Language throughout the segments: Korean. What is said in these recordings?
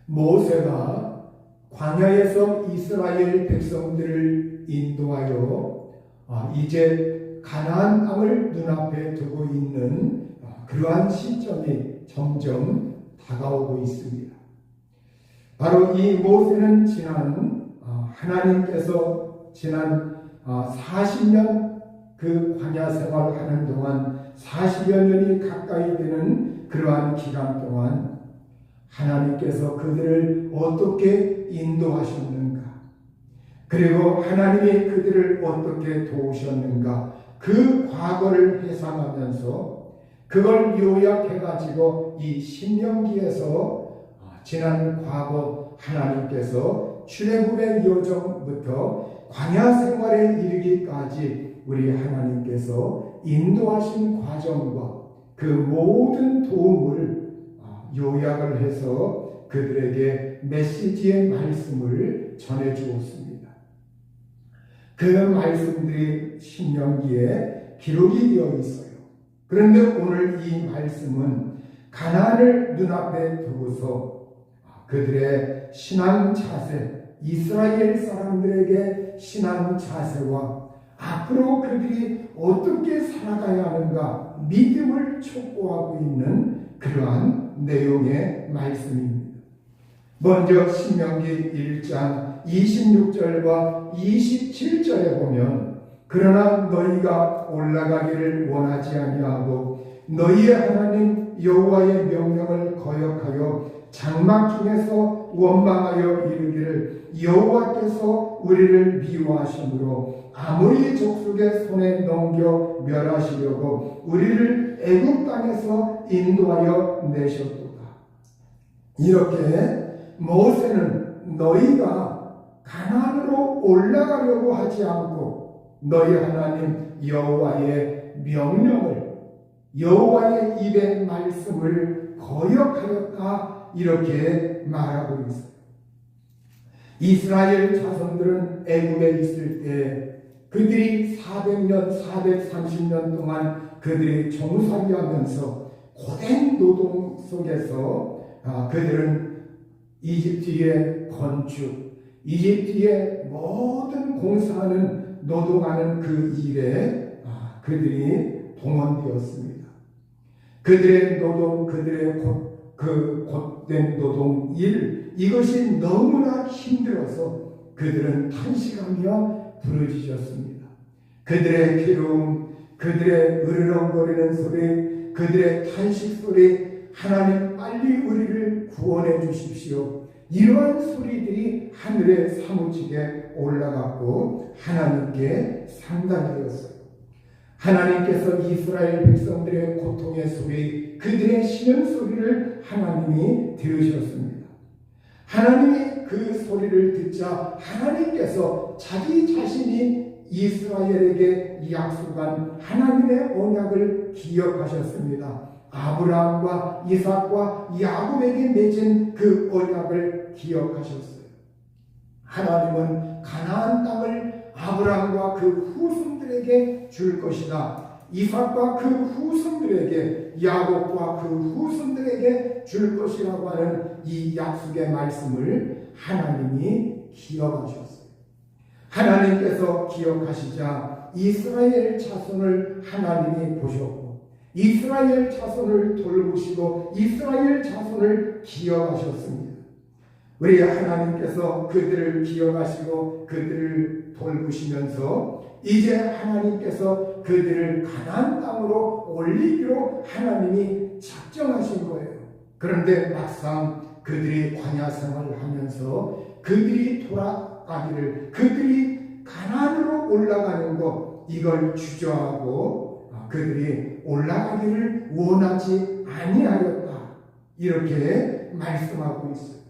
모세가 광야에서 이스라엘 백성들을 인도하여 이제 가나안 땅을 눈앞에 두고 있는 그러한 시점이 점점 다가오고 있습니다. 바로 이 모세는 하나님께서 지난 40년 그 광야 생활을 하는 동안 40여 년이 가까이 되는 그러한 기간 동안 하나님께서 그들을 어떻게 인도하셨는가, 그리고 하나님이 그들을 어떻게 도우셨는가, 그 과거를 회상하면서 그걸 요약해가지고 이 신명기에서 지난 과거 하나님께서 출애굽의 여정부터 광야 생활에 이르기까지 우리 하나님께서 인도하신 과정과 그 모든 도움을 요약을 해서 그들에게 메시지의 말씀을 전해주었습니다. 그 말씀들이 신명기에 기록이 되어 있어요. 그런데 오늘 이 말씀은 가나안을 눈앞에 두고서 그들의 신앙 자세, 이스라엘 사람들에게 신앙 자세와 앞으로 그들이 어떻게 살아가야 하는가 믿음을 촉구하고 있는 그러한 내용의 말씀입니다. 먼저 신명기 1장 26절과 27절에 보면 그러나 너희가 올라가기를 원하지 아니하고 너희의 하나님 여호와의 명령을 거역하여 장막 중에서 원망하여 이르기를 여호와께서 우리를 미워하심으로 아모리 족속의 손에 넘겨 멸하시려고 우리를 애굽 땅에서 인도하여 내셨도다. 이렇게 모세는 너희가 가나안으로 올라가려고 하지 않고 너희 하나님 여호와의 명령을, 여호와의 입의 말씀을 거역하였다, 이렇게 말하고 있어요. 이스라엘 자손들은 애굽에 있을 때 그들이 400년, 430년 동안 그들이 종살이하면서 고된 노동 속에서 그들은 이집트의 건축, 이집트의 모든 공사하는 노동하는 그 일에 그들이 동원되었습니다. 그들의 노동, 그들의 그 곧된 노동 일, 이것이 너무나 힘들어서 그들은 탄식하며 부르짖었습니다. 그들의 괴로움, 그들의 으르렁거리는 소리, 그들의 탄식 소리, 하나님 빨리 우리를 구원해 주십시오, 이러한 소리들이 하늘에 사무치게 올라갔고 하나님께 상달되었어요. 하나님께서 이스라엘 백성들의 고통의 소리, 그들의 신음소리를 하나님이 들으셨습니다. 하나님이 그 소리를 듣자 하나님께서 자기 자신이 이스라엘에게 약속한 하나님의 언약을 기억하셨습니다. 아브라함과 이삭과 야곱에게 맺은 그 언약을 기억하셨어요. 하나님은 가나안 땅을 아브라함과 그 후손들에게 줄 것이다, 이삭과 그 후손들에게, 야곱과 그 후손들에게 줄 것이라고 하는 이 약속의 말씀을 하나님이 기억하셨어요. 하나님께서 기억하시자 이스라엘 자손을 하나님이 보셨고 이스라엘 자손을 돌보시고 이스라엘 자손을 기억하셨습니다. 우리 하나님께서 그들을 기억하시고 그들을 돌보시면서 이제 하나님께서 그들을 가나안 땅으로 올리기로 하나님이 작정하신 거예요. 그런데 막상 그들이 광야 생활을 하면서 그들이 돌아가기를, 그들이 가나안으로 올라가는 것, 이걸 주저하고 그들이 올라가기를 원하지 아니하였다, 이렇게 말씀하고 있어요.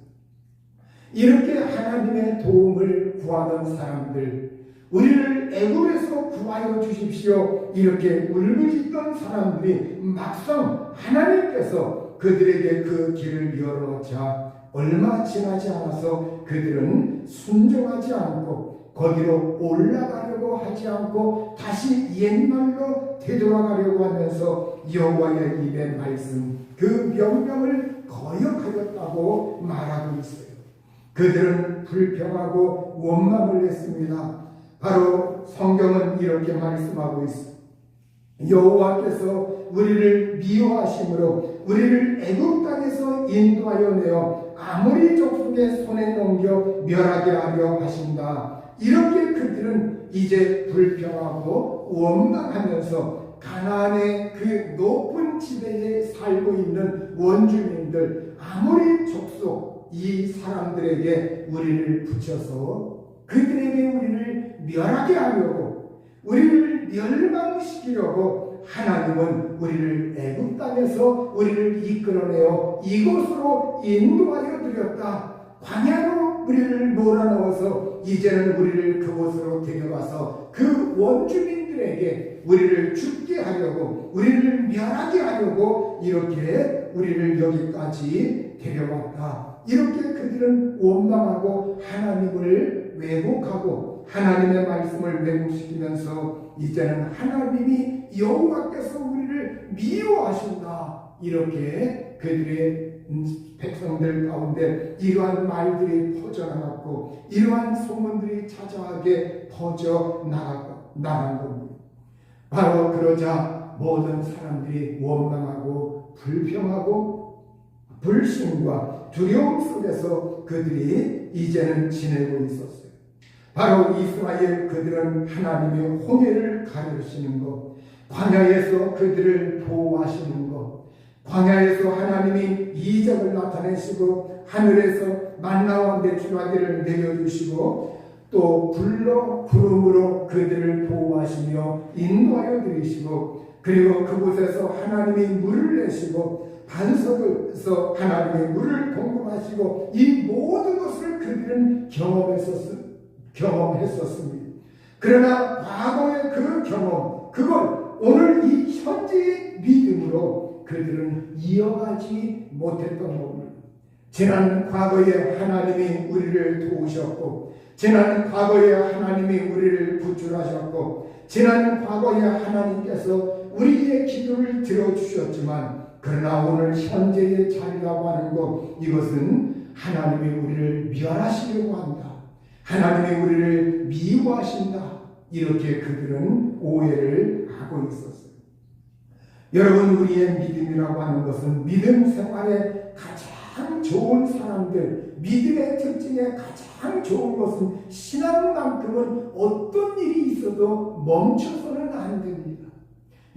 이렇게 하나님의 도움을 구하는 사람들, 우리를 애굽에서 구하여 주십시오, 이렇게 울부짖던 사람들이 막상 하나님께서 그들에게 그 길을 열어놓자 얼마 지나지 않아서 그들은 순종하지 않고 거기로 올라가려고 하지 않고 다시 옛날로 되돌아가려고 하면서 여호와의 입의 말씀, 그 명령을 거역하였다. 드렸다고 말하고 있어요. 그들은 불평하고 원망을 했습니다. 바로 성경은 이렇게 말씀하고 있습니다. 여호와께서 우리를 미워하심으로 우리를 애굽 땅에서 인도하여 내어 아모리 족속의 손에 넘겨 멸하게 하려 하신다. 이렇게 그들은 이제 불평하고 원망하면서 가나안의 그 높은 지대에 살고 있는 원주민들 아모리 족속 이 사람들에게 우리를 붙여서 그들에게 우리를 멸하게 하려고 우리를 멸망시키려고 하나님은 우리를 애굽 땅에서 우리를 이끌어내어 이곳으로 인도하여 드렸다. 광야로 우리를 몰아넣어서 이제는 우리를 그곳으로 데려와서 그 원주민들에게 우리를 죽게 하려고 우리를 멸하게 하려고 이렇게 우리를 여기까지 데려왔다. 이렇게 그들은 원망하고 하나님을 왜곡하고 하나님의 말씀을 왜곡시키면서 이제는 하나님이 여호와께서 우리를 미워하신다. 이렇게 그들의 백성들 가운데 이러한 말들이 퍼져나갔고 이러한 소문들이 자자하게 퍼져나간 겁니다. 바로 그러자 모든 사람들이 원망하고 불평하고 불신과 두려움 속에서 그들이 이제는 지내고 있었어요. 바로 이스라엘 그들은 하나님의 홍해를 가르시는 것, 광야에서 그들을 보호하시는 것, 광야에서 하나님이 이적을 나타내시고 하늘에서 만나와 메추라기를 내려주시고 또 불로 구름으로 그들을 보호하시며 인도하여 드리시고 그리고 그곳에서 하나님이 물을 내시고 반석에서 하나님의 물을 공급하시고 이 모든 것을 그들은 경험했었습니다. 그러나 과거의 그 경험, 그걸 오늘 이 현재의 믿음으로 그들은 이어가지 못했던 겁니다. 지난 과거에 하나님이 우리를 도우셨고 지난 과거에 하나님이 우리를 구출하셨고 지난 과거에 하나님께서 우리의 기도를 들어주셨지만 그러나 오늘 현재의 자리라고 하는 것 이것은 하나님이 우리를 멸하시려고 한다. 하나님이 우리를 미워하신다. 이렇게 그들은 오해를 하고 있었어요. 여러분 우리의 믿음이라고 하는 것은 믿음 생활에 가장 좋은 사람들 믿음의 특징에 가장 좋은 것은 신앙만큼은 어떤 일이 있어도 멈춰서는 안 됩니다.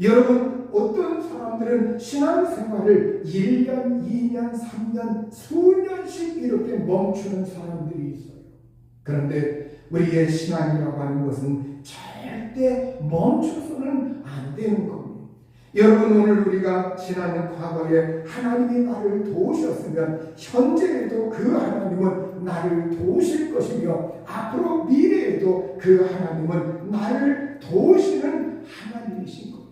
여러분 어떤 사람들은 신앙생활을 1년, 2년, 3년, 수년씩 이렇게 멈추는 사람들이 있어요. 그런데 우리의 신앙이라고 하는 것은 절대 멈춰서는 안 되는 겁니다. 여러분 오늘 우리가 지난 과거에 하나님이 나를 도우셨으면 현재에도 그 하나님은 나를 도우실 것이며 앞으로 미래에도 그 하나님은 나를 도우시는 하나님이신 겁니다.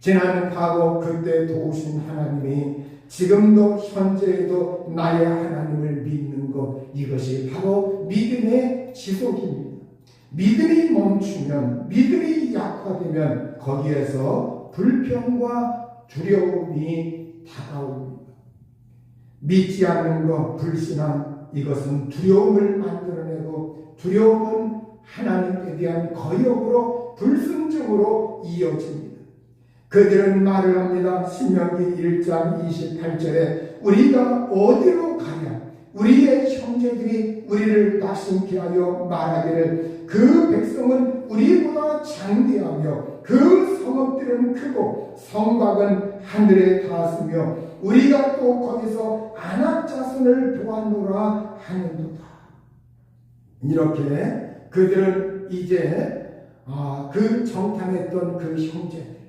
지난 과거 그때 도우신 하나님이 지금도 현재에도 나의 하나님을 믿는 것 이것이 바로 믿음의 지속입니다. 믿음이 멈추면 믿음이 약화되면 거기에서 불평과 두려움이 다가옵니다. 믿지 않는 것 불신앙 이것은 두려움을 만들어내고 두려움은 하나님에 대한 거역으로 불순종으로 이어집니다. 그들은 말을 합니다. 신명기 1장 28절에 우리가 어디로 가냐 우리의 형제들이 우리를 낙심케 하여 말하기를 그 백성은 우리보다 장대하며 그 성읍들은 크고 성곽은 하늘에 닿았으며 우리가 또 거기서 아낙 자손을 보았노라 하는도다. 이렇게 그들은 이제 그 정탐했던 그 형제들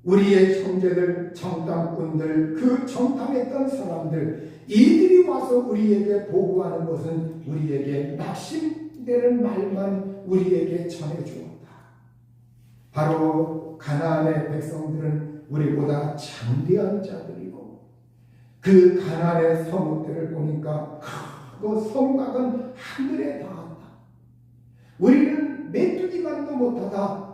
우리의 형제들, 정탐꾼들, 그 정탐했던 사람들 이들이 와서 우리에게 보고하는 것은 우리에게 낙심되는 말만 우리에게 전해주었다. 바로 가나안의 백성들은 우리보다 장대한 자들이고 그 가나안의 성읍들을 보니까 그 성곽은 하늘에 닿았다. 우리는 메뚜기만도 못하다.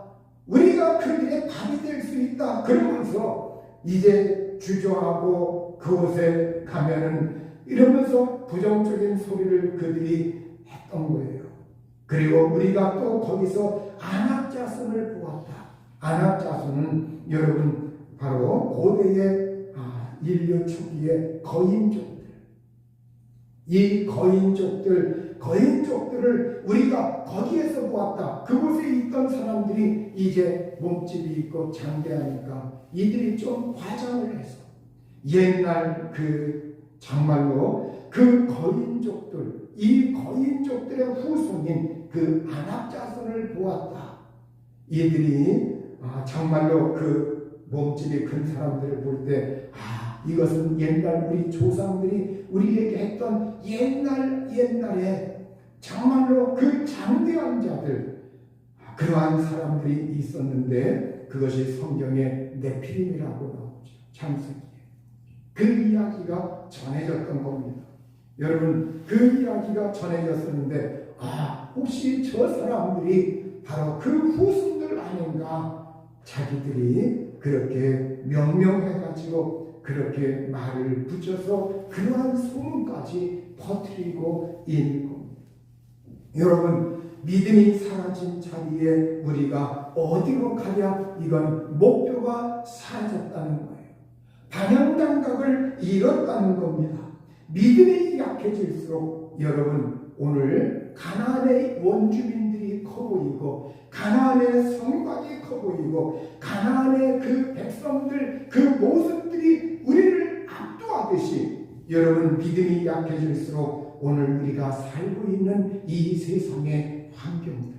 우리가 그들의 밥이 될 수 있다. 그러면서 이제 주저하고 그곳에 가면은 이러면서 부정적인 소리를 그들이 했던 거예요. 그리고 우리가 또 거기서 안악자손을 보았다. 안악자손은 여러분 바로 고대의 인류 초기의 거인족들. 이 거인족들을 우리가 거기에서 보았다. 그곳에 있던 사람들이 이제 몸집이 있고 장대하니까 이들이 좀 과장을 해서 옛날 정말로 그 거인족들, 이 거인족들의 후손인 그 안악자손을 보았다. 이들이 정말로 그 몸집이 큰 사람들을 볼 때 이것은 옛날 우리 조상들이 우리에게 했던 옛날에 정말로 그 장대한 자들, 그러한 사람들이 있었는데 그것이 성경의 네피림이라고 나오죠. 창세기에. 그 이야기가 전해졌던 겁니다. 여러분, 그 이야기가 전해졌었는데 혹시 저 사람들이 바로 그 후손들 아닌가? 자기들이 그렇게 명명해가지고 그렇게 말을 붙여서 그러한 소문까지 퍼뜨리고 있는 겁니다. 여러분, 믿음이 사라진 자리에 우리가 어디로 가냐? 이건 목표가 사라졌다는 거예요. 방향감각을 잃었다는 겁니다. 믿음이 약해질수록 여러분, 오늘 가나안의 원주민들이 커 보이고 가나안의 성곽이 커 보이고 가나안의 그 백성들 그 모습들이 우리를 압도하듯이 여러분, 믿음이 약해질수록 오늘 우리가 살고 있는 이 세상의 환경들,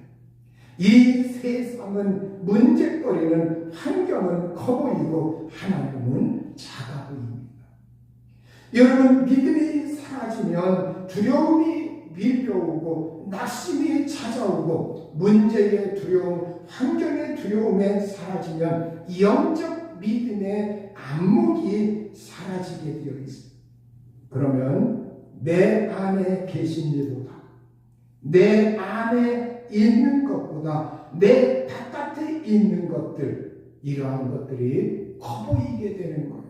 이 세상은 문제거리는 환경은 커 보이고 하나님은 작아 보입니다. 여러분, 믿음이 사라지면 두려움이 밀려오고 낙심이 찾아오고 문제의 두려움, 환경의 두려움에 사라지면 영적 믿음의 안목이 사라지게 되어 있습니다. 그러면 내 안에 계신 일보다, 내 안에 있는 것보다 내 바깥에 있는 것들, 이러한 것들이 커 보이게 되는 거예요.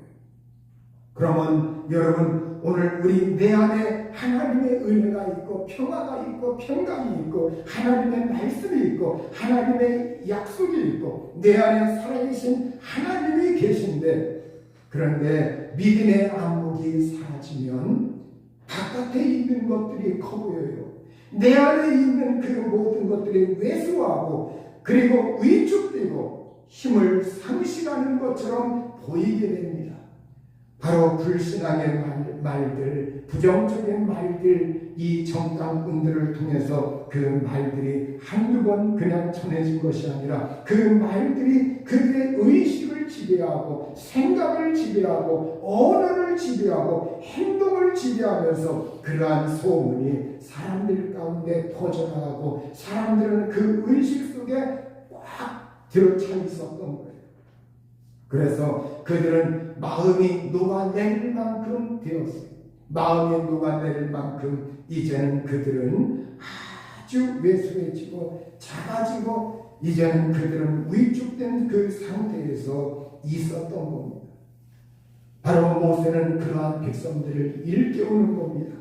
그러면 여러분, 오늘 우리 내 안에 하나님의 은혜가 있고 평화가 있고 평강이 있고 하나님의 말씀이 있고 하나님의 약속이 있고 내 안에 살아계신 하나님이 계신데, 그런데 믿음의 안목이 사라지면 바깥에 있는 것들이 커 보여요. 내 안에 있는 그 모든 것들이 왜소하고 그리고 위축되고 힘을 상실하는 것처럼 보이게 됩니다. 바로 불신앙의 말들, 부정적인 말들, 이 정당꾼들을 통해서 그 말들이 한두 번 그냥 전해진 것이 아니라 그 말들이 그들의 의식을 지배하고 생각을 지배하고 언어를 지배하고 행동을 지배하면서 그러한 소문이 사람들 가운데 퍼져나가고 사람들은 그 의식 속에 꽉 들어차 있었던 거예요. 그래서 그들은 마음이 녹아내릴 만큼 되었어요. 마음이 녹아내릴 만큼 이제는 그들은 아주 왜소해지고 작아지고 이제는 그들은 위축된 그 상태에서 있었던 겁니다. 바로 모세는 그러한 백성들을 일깨우는 겁니다.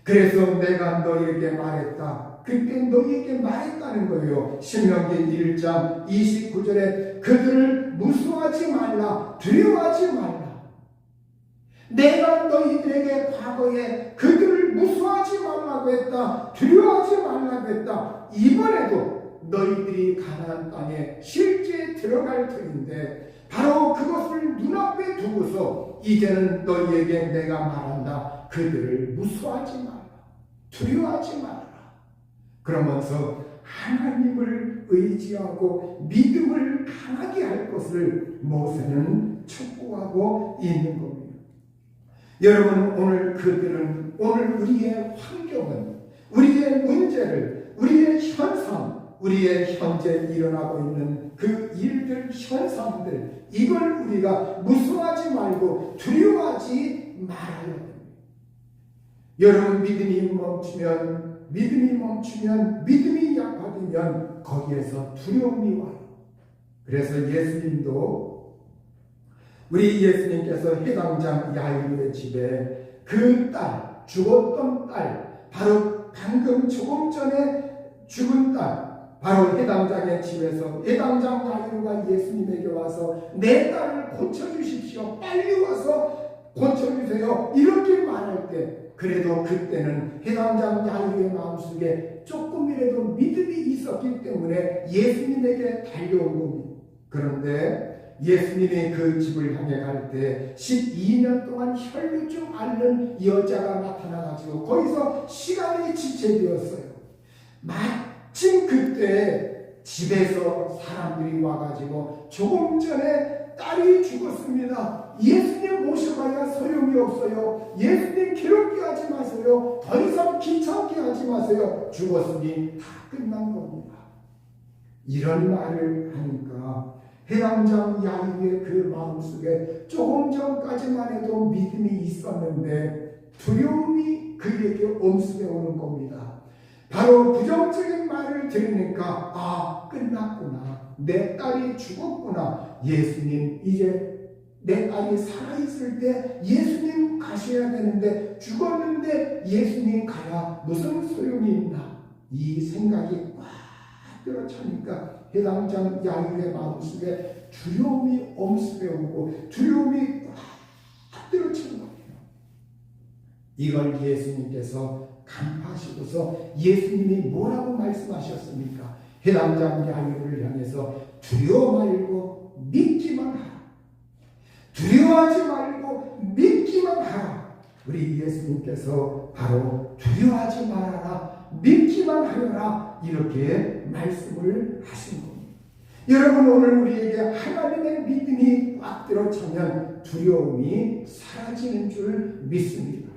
그래서 내가 너희에게 말했다. 그때 너희에게 말했다는 거예요. 신명기 1장 29절에 그들을 무수하지 말라, 두려워하지 말라. 내가 너희들에게 과거에 그들을 무수하지 말라고 했다, 두려워하지 말라고 했다. 이번에도 너희들이 가나안 땅에 실제 들어갈 터인데 바로 그것을 눈앞에 두고서 이제는 너희에게 내가 말한다. 그들을 무수하지 말라, 두려워하지 말라. 그러면서 하나님을 의지하고 믿음을 강하게 할 것을 모세는 촉구하고 있는 겁니다. 여러분, 오늘 우리의 환경은, 우리의 문제를, 우리의 현상, 우리의 현재 일어나고 있는 그 일들, 현상들, 이걸 우리가 무서워하지 말고 두려워하지 말아야 됩니다. 여러분, 믿음이 멈추면, 믿음이 약화되면 거기에서 두려움이 와요. 그래서 예수님도 우리 예수님께서 해당장 야이로의 집에 그 딸, 죽었던 딸, 바로 방금 조금 전에 죽은 딸, 바로 해당장의 집에서 해당장 야이로가 예수님에게 와서 내 딸을 고쳐주십시오. 빨리 와서 고쳐주세요. 이렇게 말할 때 그래도 그때는 해당장 야이로의 마음속에 조금이라도 믿음이 있었기 때문에 예수님에게 달려온 겁니다. 그런데 예수님이 그 집을 향해 갈 때 12년 동안 혈루증 앓는 여자가 나타나가지고 거기서 시간이 지체되었어요. 마침 그때 집에서 사람들이 와가지고 조금 전에 딸이 죽었습니다. 예수님 모셔봐야 소용이 없어요. 예수님 괴롭게 하지 마세요. 더 이상 귀찮게 하지 마세요. 죽었으니 다 끝난 겁니다. 이런 말을 하니까 해당장 야이로의 그 마음속에 조금 전까지만 해도 믿음이 있었는데 두려움이 그에게 엄습해 오는 겁니다. 바로 부정적인 말을 들으니까 아, 끝났구나. 내 딸이 죽었구나. 예수님, 이제 내 딸이 살아있을 때 예수님 가셔야 되는데 죽었는데 예수님 가야 무슨 소용이 있나. 이 생각이 꽉 들어차니까 해당장 야이로의 마음속에 두려움이 엄습해 오고 두려움이 꽉 들어차는 거예요. 이걸 예수님께서 간파하시고서 예수님이 뭐라고 말씀하셨습니까? 해당장 야이로를 향해서 두려워 말고 믿기만 하라. 두려워하지 말고 믿기만 하라. 우리 예수님께서 바로 두려워하지 말아라, 믿기만 하여라, 이렇게 말씀을 하신 겁니다. 여러분, 오늘 우리에게 하나님의 믿음이 꽉 들어차면 두려움이 사라지는 줄 믿습니다.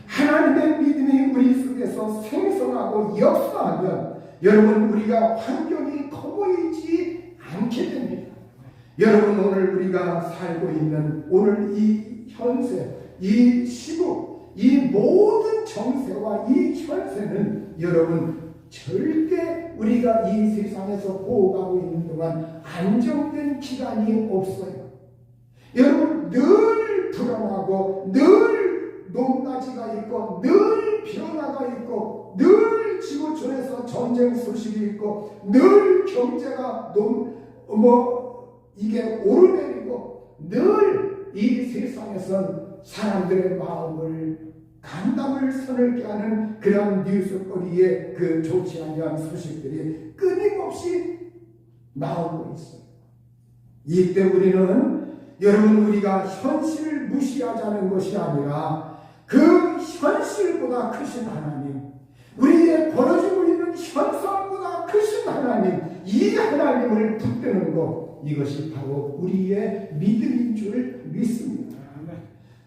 하나님의 믿음이 우리 속에서 생성하고 역사하면 여러분, 우리가 환경이 커 보이지 않게 됩니다. 여러분, 오늘 우리가 살고 있는 오늘 이 현세, 이 시국, 이 모든 정세와 이 현세는 여러분 절대 우리가 이 세상에서 보호하고 있는 동안 안정된 기간이 없어요. 여러분, 늘 불안하고 늘 높낮이가 있고 늘 변화가 있고 늘 지구촌에서 전쟁 소식이 있고 늘 경제가 이게 오르내리고 늘 이 세상에선 사람들의 마음을 간담을 서늘게 하는 그런 뉴스거리에 그 좋지 않은 소식들이 끊임없이 나오고 있어요. 이때 우리는 여러분, 우리가 현실을 무시하자는 것이 아니라 그 현실보다 크신 하나님, 우리의 벌어지고 있는 현상보다 크신 하나님, 이 하나님을 붙드는 것, 이것이 바로 우리의 믿음인 줄 믿습니다.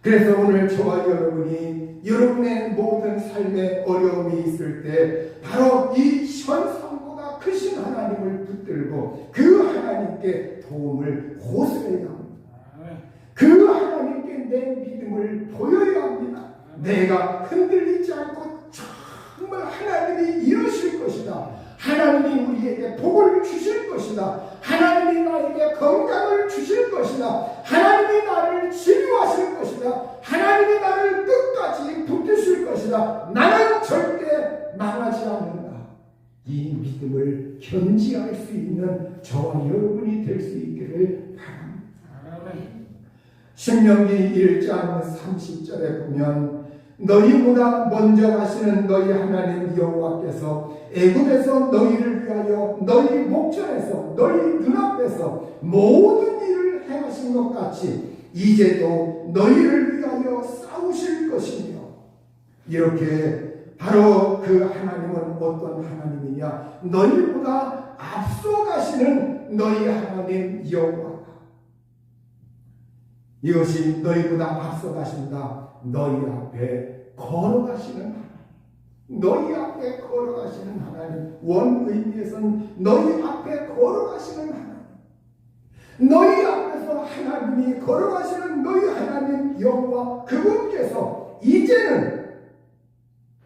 그래서 오늘 저와 여러분이 여러분의 모든 삶에 어려움이 있을 때 바로 이 현상보다 크신 하나님을 붙들고 그 하나님께 도움을 호소해야 합니다. 그 하나님께 내 믿음을 보여야 합니다. 내가 흔들리지 않고 정말 하나님이 이루실 것이다. 하나님이 우리에게 복을 주실 것이다. 하나님이 나에게 건강을 주실 것이다. 하나님이 나를 치유하실 것이다. 하나님이 나를 끝까지 붙드실 것이다. 나는 절대 망하지 않는다. 이 믿음을 견지할 수 있는 저와 여러분이 될 수 있기를 바랍니다. 신명기 1장 30절에 보면 너희보다 먼저 가시는 너희 하나님 여호와께서 애굽에서 너희를 위하여 너희 목전에서 너희 눈앞에서 모든 일을 행하신 것 같이 이제도 너희를 위하여 싸우실 것이며, 이렇게 바로 그 하나님은 어떤 하나님이냐? 너희보다 앞서가시는 너희 하나님 여호와다. 이것이 너희보다 앞서가신다. 너희 앞에 걸어가시는 하나님, 너희 앞에 걸어가시는 하나님, 원 의미에서는 너희 앞에 걸어가시는 하나님, 너희 앞에서 하나님이 걸어가시는 너희 하나님 여호와, 그분께서 이제는,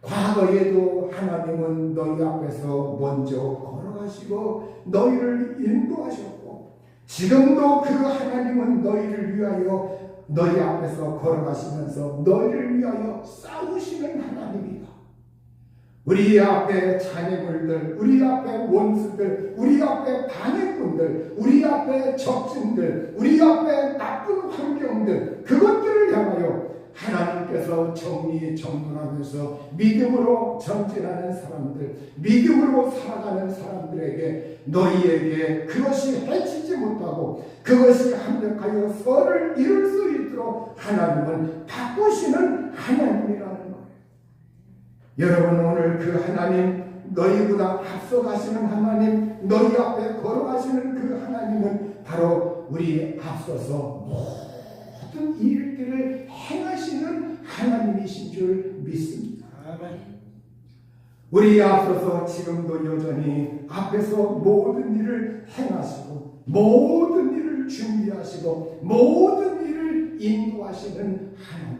과거에도 하나님은 너희 앞에서 먼저 걸어가시고 너희를 인도하셨고, 지금도 그 하나님은 너희를 위하여 너희 앞에서 걸어가시면서 너희를 위하여 싸우시는 하나님이다. 우리 앞에 장애물들, 우리 앞에 원수들, 우리 앞에 방해꾼들, 우리 앞에 적진들, 우리 앞에 나쁜 환경들, 그것들을 향하여 하나님께서 정리정돈하면서 믿음으로 전진하는 사람들, 믿음으로 살아가는 사람들에게 너희에게 그것이 해치지 못하고 그것이 합력하여 선을 이룰 수 있도록 하나님은 바꾸시는 하나님이라는 거예요. 여러분, 오늘 그 하나님, 너희보다 앞서가시는 하나님, 너희 앞에 걸어가시는 그 하나님은 바로 우리 앞서서 모든 일들을 행하시는 하나님이신 줄 믿습니다. 아멘. 우리 앞서서 지금도 여전히 앞에서 모든 일을 행하시고 모든 일을 준비하시고 모든 일을 인도하시는 하나님,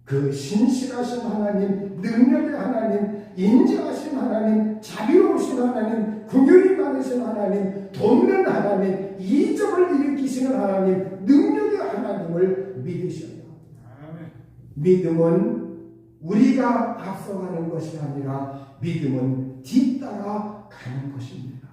그 신실하신 하나님, 능력의 하나님, 인자하신 하나님, 자비로우신 하나님, 긍휼이 많으신 하나님, 돕는 하나님, 이적을 일으키시는 하나님, 능력의 하나님을 믿으셔야 합니다. 믿음은 우리가 앞서가는 것이 아니라 믿음은 뒤따라 가는 것입니다.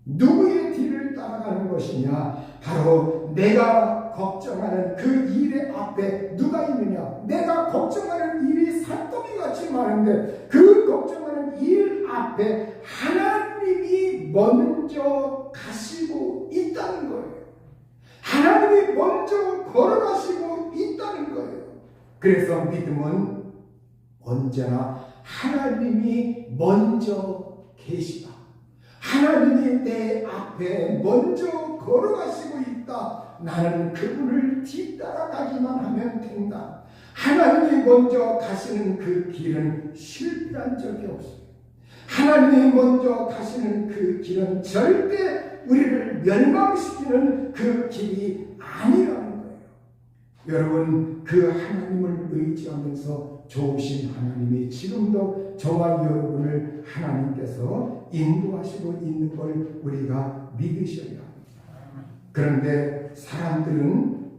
누구의 뒤를 따라가는 것이냐? 바로 내가 걱정하는 그 일의 앞에 누가 있느냐? 내가 걱정하는 일이 산더미같이 많은데 그 걱정하는 일 앞에 하나님이 먼저 가시고 있다는 거예요. 하나님이 먼저 걸어가시고 있다는 거예요. 그래서 믿음은 언제나 하나님이 먼저 계시다, 하나님이 내 앞에 먼저 걸어가시고 있다, 나는 그분을 뒤따라가기만 하면 된다. 하나님이 먼저 가시는 그 길은 실패한 적이 없어요. 하나님이 먼저 가시는 그 길은 절대 우리를 멸망시키는 그 길이 아니라는 거예요. 여러분, 그 하나님을 의지하면서 좋으신 하나님이 지금도 저와 여러분을 하나님께서 인도하시고 있는 걸 우리가 믿으셔야 합니다. 그런데 사람들은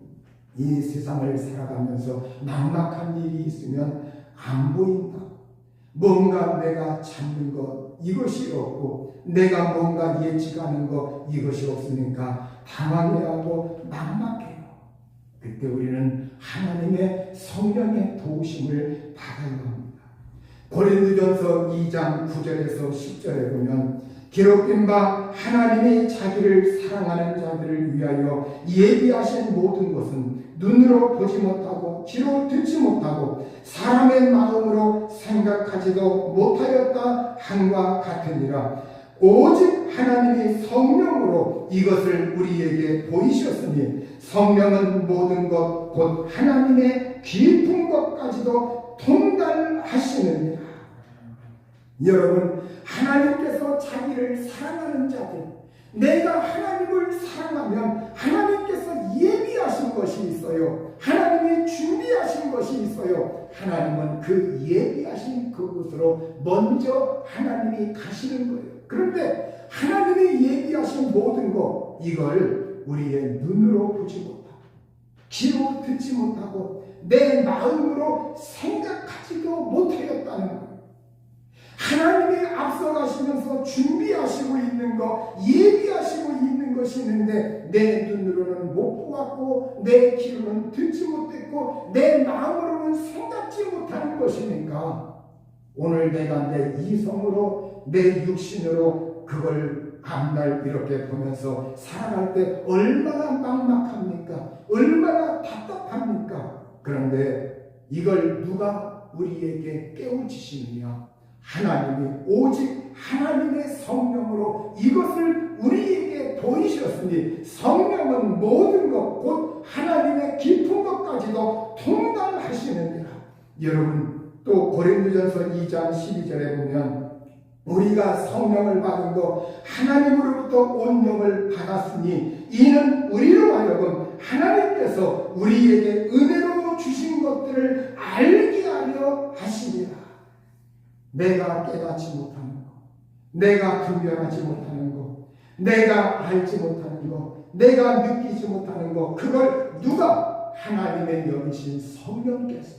이 세상을 살아가면서 막막한 일이 있으면 안 보인다. 뭔가 내가 찾는 것 이것이 없고 내가 뭔가 예측하는 것 이것이 없으니까 당황해하고 막막해요. 그때 우리는 하나님의 성령의 도우심을 받아야 합니다. 고린도전서 2장 9절에서 10절에 보면 기록된 바 하나님이 자기를 사랑하는 자들을 위하여 예비하신 모든 것은 눈으로 보지 못하고 귀로 듣지 못하고 사람의 마음으로 생각하지도 못하였다 함과 같으니라. 오직 하나님이 성령으로 이것을 우리에게 보이셨으니 성령은 모든 것 곧 하나님의 깊은 것까지도 통달하시느니라. 여러분, 하나님께서 자기를 사랑하는 자들, 내가 하나님을 사랑하면 하나님께서 예비하신 것이 있어요. 하나님이 준비하신 것이 있어요. 하나님은 그 예비하신 그곳으로 먼저 하나님이 가시는 거예요. 그런데 하나님이 예비하신 모든 것, 이걸 우리의 눈으로 보지 못하고 귀로 듣지 못하고 내 마음으로 생각하지도 못하였다는 거예요. 하나님이 앞서가시면서 준비하시고 있는 것, 예비하시고 있는 것이 있는데 내 눈으로는 못 보았고 내 귀로는 듣지 못했고 내 마음으로는 생각지 못하는 것이니까 오늘 내가 내 이성으로 내 육신으로 그걸 앞날 이렇게 보면서 살아갈 때 얼마나 막막합니까? 얼마나 답답합니까? 그런데 이걸 누가 우리에게 깨우치시느냐? 하나님이 오직 하나님의 성령으로 이것을 우리에게 보이셨으니 성령은 모든 것 곧 하나님의 깊은 것까지도 통달하시느니라. 여러분, 또 고린도전서 2장 12절에 보면 우리가 성령을 받은 것 하나님으로부터 온영을 받았으니 이는 우리로 하여금 하나님께서 우리에게 은혜로 주신 것들을 알게 하려 하시니라. 내가 깨닫지 못하는 것, 내가 분별하지 못하는 것, 내가 알지 못하는 것, 내가 느끼지 못하는 것, 그걸 누가? 하나님의 영이신 성령께서,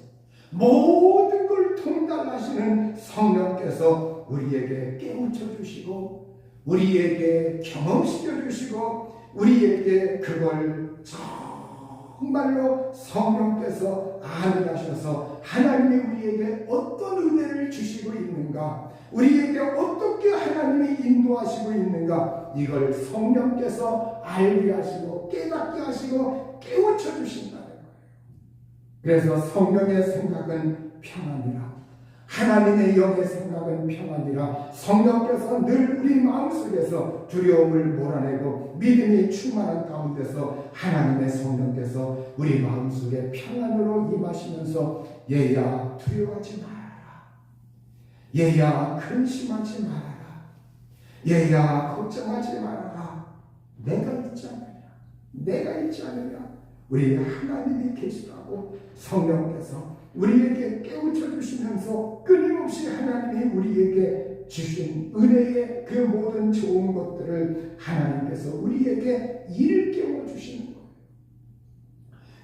모든 걸 통달하시는 성령께서 우리에게 깨우쳐 주시고 우리에게 경험시켜 주시고 우리에게 그걸 정말로 성령께서 아는 하셔서 하나님이 우리에게 어떤 은혜를 주시고 있는가, 우리에게 어떻게 하나님이 인도하시고 있는가, 이걸 성령께서 알게 하시고 깨닫게 하시고 깨우쳐 주신다는 거예요. 그래서 성령의 생각은 평안이라, 하나님의 영의 생각은 평안이라, 성령께서 늘 우리 마음속에서 두려움을 몰아내고 믿음이 충만한 가운데서 하나님의 성령께서 우리 마음속에 평안으로 임하시면서 얘야 두려워하지 말아라, 얘야 근심하지 말아라, 얘야 걱정하지 말아라, 내가 있지 않느냐, 내가 있지 않느냐, 우리 하나님이 계시라고 성령께서 우리에게 깨우쳐 주시면서 끊임없이 하나님이 우리에게 주신 은혜의 그 모든 좋은 것들을 하나님께서 우리에게 일깨워 주시는 거예요.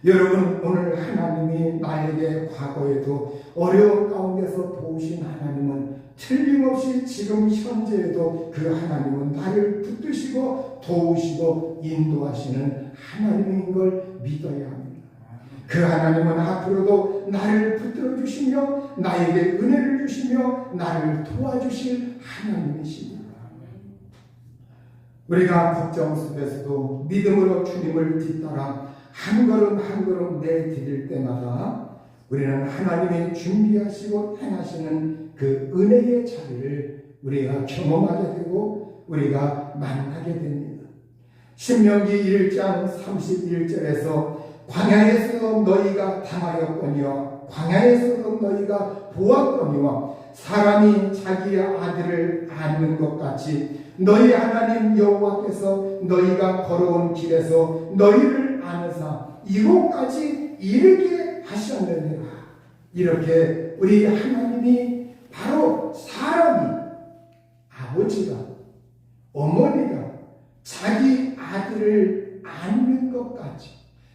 여러분, 오늘 하나님이 나에게 과거에도 어려운 가운데서 도우신 하나님은 틀림없이 지금 현재에도 그 하나님은 나를 붙드시고 도우시고 인도하시는 하나님인 걸 믿어야 합니다. 그 하나님은 앞으로도 나를 붙들어 주시며 나에게 은혜를 주시며 나를 도와주실 하나님이십니다. 우리가 걱정 속에서도 믿음으로 주님을 뒤따라 한 걸음 한 걸음 내디딜 때마다 우리는 하나님이 준비하시고 행하시는 그 은혜의 자리를 우리가 경험하게 되고 우리가 만나게 됩니다. 신명기 1장 31절에서 광야에서도 너희가 당하였거니와 광야에서도 너희가 보았거니와 사람이 자기의 아들을 안는 것 같이 너희 하나님 여호와께서 너희가 걸어온 길에서 너희를 안으사 이곳까지 이르게 하셨느니라. 이렇게 우리 하나님이 바로 사람이, 아버지가, 어머니가 자기 아들을 안는 것까지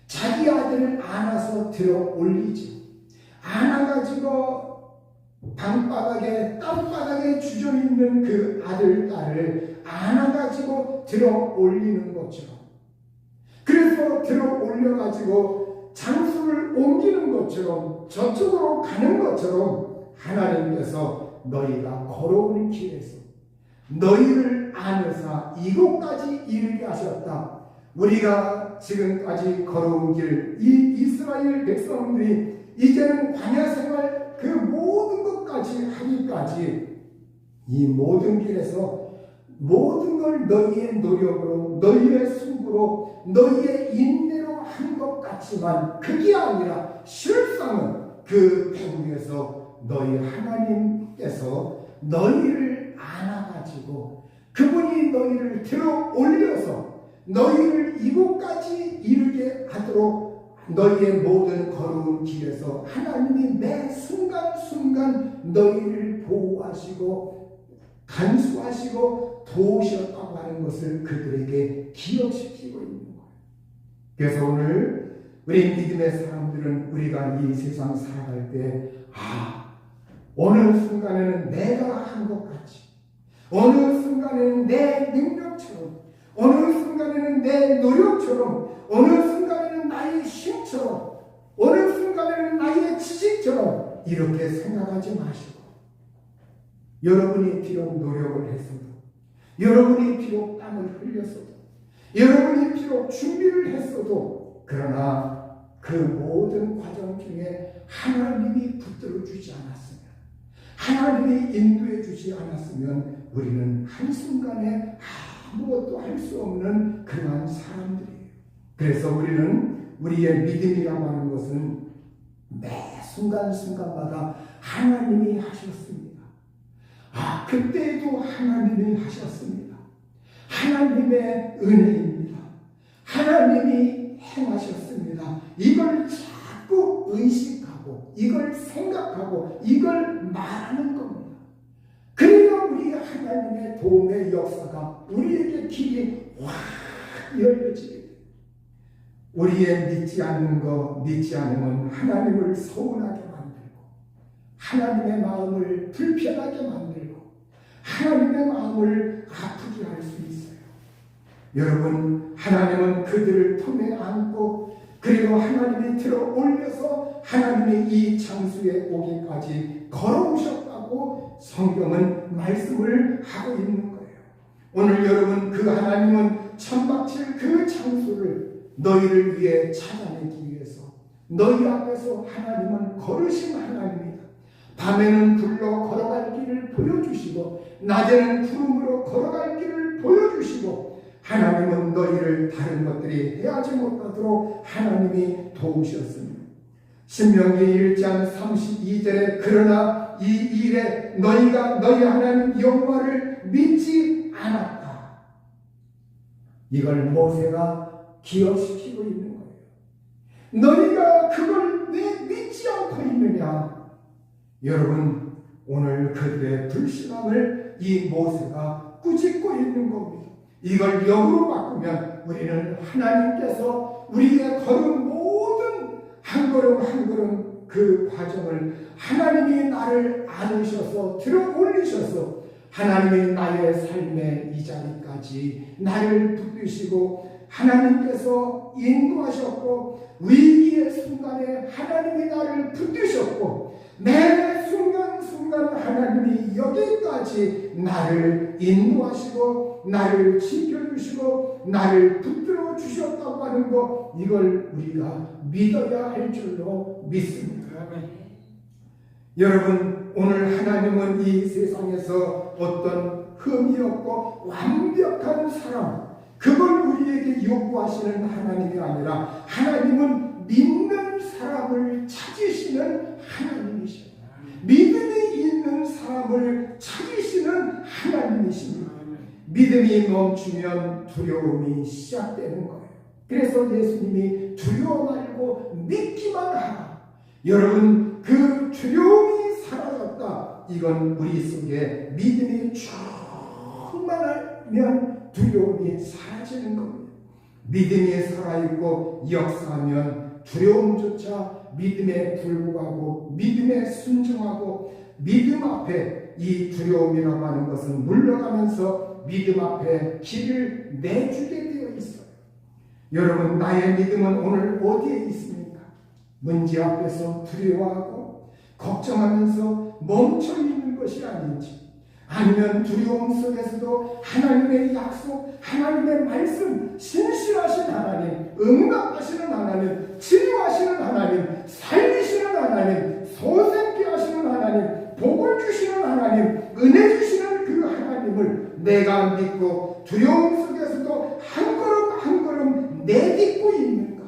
자기 아들을 안아서 들어 올리죠. 안아가지고 방바닥에 땅바닥에 주저있는 그 아들, 딸을 안아가지고 들어 올리는 것처럼, 그래서 들어 올려가지고 장소를 옮기는 것처럼, 저쪽으로 가는 것처럼 하나님께서 너희가 걸어오는 길에서 너희를 안으사 이곳까지 이르게 하셨다. 우리가 지금까지 걸어온 길, 이 이스라엘 백성들이 이제는 광야 생활 그 모든 것까지 하기까지 이 모든 길에서 모든 걸 너희의 노력으로, 너희의 승부로, 너희의 인내로 한 것 같지만 그게 아니라 실상은 그 배 위에서 너희 하나님께서 너희를 안아가지고 그분이 너희를 들어 올려서 너희를 이곳까지 이르게 하도록 너희의 모든 걸어온 길에서 하나님이 매 순간순간 너희를 보호하시고 간수하시고 도우셨다고 하는 것을 그들에게 기억시키고 있는 거예요. 그래서 오늘 우리 믿음의 사람들은 우리가 이 세상 살아갈 때 어느 순간에는 내가 한 것 같이, 어느 순간에는 내 능력처럼, 어느 순간에는 내 노력처럼, 어느 순간에는 나의 힘처럼, 어느 순간에는 나의 지식처럼 이렇게 생각하지 마시고, 여러분이 비록 노력을 했어도, 여러분이 비록 땀을 흘렸어도, 여러분이 비록 준비를 했어도, 그러나 그 모든 과정 중에 하나님이 붙들어 주지 않았으면, 하나님이 인도해 주지 않았으면 우리는 한순간에 아무것도 할 수 없는 그러한 사람들이에요. 그래서 우리는 우리의 믿음이라고 하는 것은 매 순간순간마다 하나님이 하셨습니다. 그때에도 하나님이 하셨습니다. 하나님의 은혜입니다. 하나님이 행하셨습니다. 이걸 자꾸 의식하고 이걸 생각하고 이걸 말하는 겁니다. 그래야 우리 하나님의 도움의 역사가 우리에게 길이 확 열려지게 됩니다. 우리의 믿지 않는 거, 믿지 않으면 하나님을 서운하게 만들고 하나님의 마음을 불편하게 만들고 하나님의 마음을 아프게 할 수 있어요. 여러분, 하나님은 그들을 품에 안고 그리고 하나님이 들어 올려서 하나님의 이 장소에 오기까지 걸어오셨다고 성경은 말씀을 하고 있는 거예요. 오늘 여러분, 그 하나님은 천막칠 그 장소를 너희를 위해 찾아내기 위해서 너희 앞에서 하나님은 걸으신 하나님이다. 밤에는 불러 걸어갈 길을 보여주시고 낮에는 구름으로 걸어갈 길을 보여주시고 하나님은 너희를 다른 것들이 해하지 못하도록 하나님이 도우셨습니다. 신명기 1장 32절에 그러나 이 일에 너희가 너희 하나님 여호와를 믿지 않았다. 이걸 모세가 기억시키고 있는 거예요. 너희가 그걸 왜 믿지 않고 있느냐? 여러분, 오늘 그들의 불신앙을 이 모세가 꾸짖고 있는 겁니다. 이걸 역으로 바꾸면 우리는 하나님께서 우리의 걸은 모든 한 걸음 한 걸음 그 과정을 하나님이 나를 안으셔서 들어 올리셔서 하나님이 나의 삶의 이 자리까지 나를 붙드시고 하나님께서 인도하셨고 위기의 순간에 하나님이 나를 붙드셨고 매 순간순간 하나님이 여기까지 나를 인도하시고 나를 지켜주시고 나를 붙들어 주셨다고 하는 것, 이걸 우리가 믿어야 할 줄로 믿습니다. 여러분, 오늘 하나님은 이 세상에서 어떤 흠이 없고 완벽한 사람, 그걸 우리에게 요구하시는 하나님이 아니라 하나님은 믿는 사람을 찾으시는 하나님이십니다. 믿음이 있는 사람을 찾으시는 하나님이십니다. 믿음이 멈추면 두려움이 시작되는 거예요. 그래서 예수님이 두려워 말고 믿기만 하라. 여러분, 그 두려움이 사라졌다. 이건 우리 속에 믿음이 충만하면 두려움이 사라지는 겁니다. 믿음이 살아있고 역사하면 두려움조차 믿음에 불구하고 믿음에 순종하고 믿음 앞에 이 두려움이라고 하는 것은 물러가면서 믿음 앞에 길을 내주게 되어 있어요. 여러분, 나의 믿음은 오늘 어디에 있습니까? 문제 앞에서 두려워하고 걱정하면서 멈춰 있는 것이 아닌지, 아니면 두려움 속에서도 하나님의 약속, 하나님의 말씀, 신실하신 하나님, 응답하시는 하나님, 치료하시는 하나님, 살리시는 하나님, 소생케 하시는 하나님, 복을 주시는 하나님, 은혜 주시는 그 하나님을 내가 믿고 두려움 속에서도 한 걸음 한 걸음 내딛고 있는가?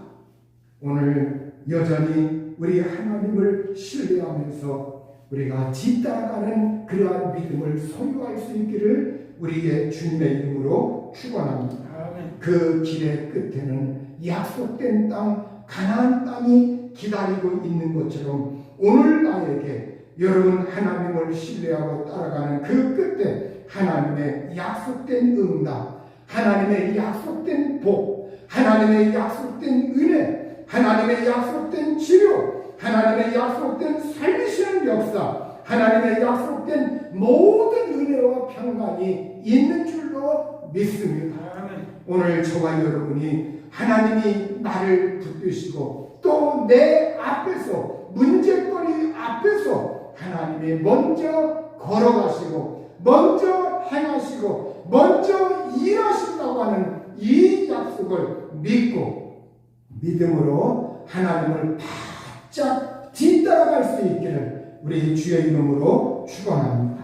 오늘 여전히 우리 하나님을 신뢰하면서 우리가 뒤따라가는 그러한 믿음을 소유할 수 있기를 우리의 주님의 이름으로 축원합니다. 그 길의 끝에는 약속된 땅, 가나안 땅이 기다리고 있는 것처럼 오늘 나에게 여러분 하나님을 신뢰하고 따라가는 그 끝에 하나님의 약속된 응답, 하나님의 약속된 복, 하나님의 약속된 은혜, 하나님의 약속된 치료, 하나님의 약속된 살리시는 역사, 하나님의 약속된 모든 은혜와 평강이 있는 줄로 믿습니다. 오늘 저와 여러분이 하나님이 나를 붙드시고 또 내 앞에서 문제거리 앞에서 하나님이 먼저 걸어가시고 먼저 행하시고 먼저 일하신다고 하는 이 약속을 믿고 믿음으로 하나님을 바짝 뒤따라갈 수 있기를 우리 주의 이름으로 축원합니다.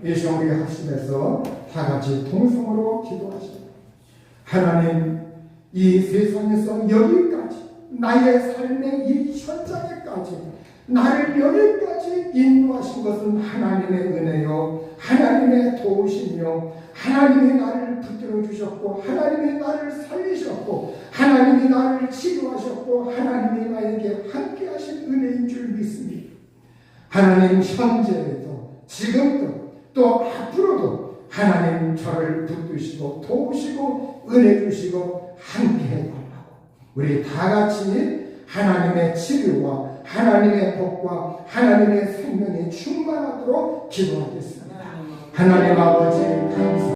이 시간 우리 합심해서 다 같이 통성으로 기도하십니다. 하나님, 이 세상에서 여기까지 나의 삶의 이 현장에까지 나를 여기까지 인도하신 것은 하나님의 은혜요, 하나님의 도우심이요, 하나님이 나를 붙들어 주셨고 하나님이 나를 살리셨고 하나님이 나를 치료하셨고 하나님이 나에게 함께 하신 은혜인 줄 믿습니다. 하나님, 현재에도 지금도 또 앞으로도 하나님 저를 붙드시고 도우시고 은혜 주시고 함께 해달라고 우리 다 같이 하나님의 치료와 하나님의 복과 하나님의 생명이 충만하도록 기도하겠습니다. 하나님 아버지 감사합니다.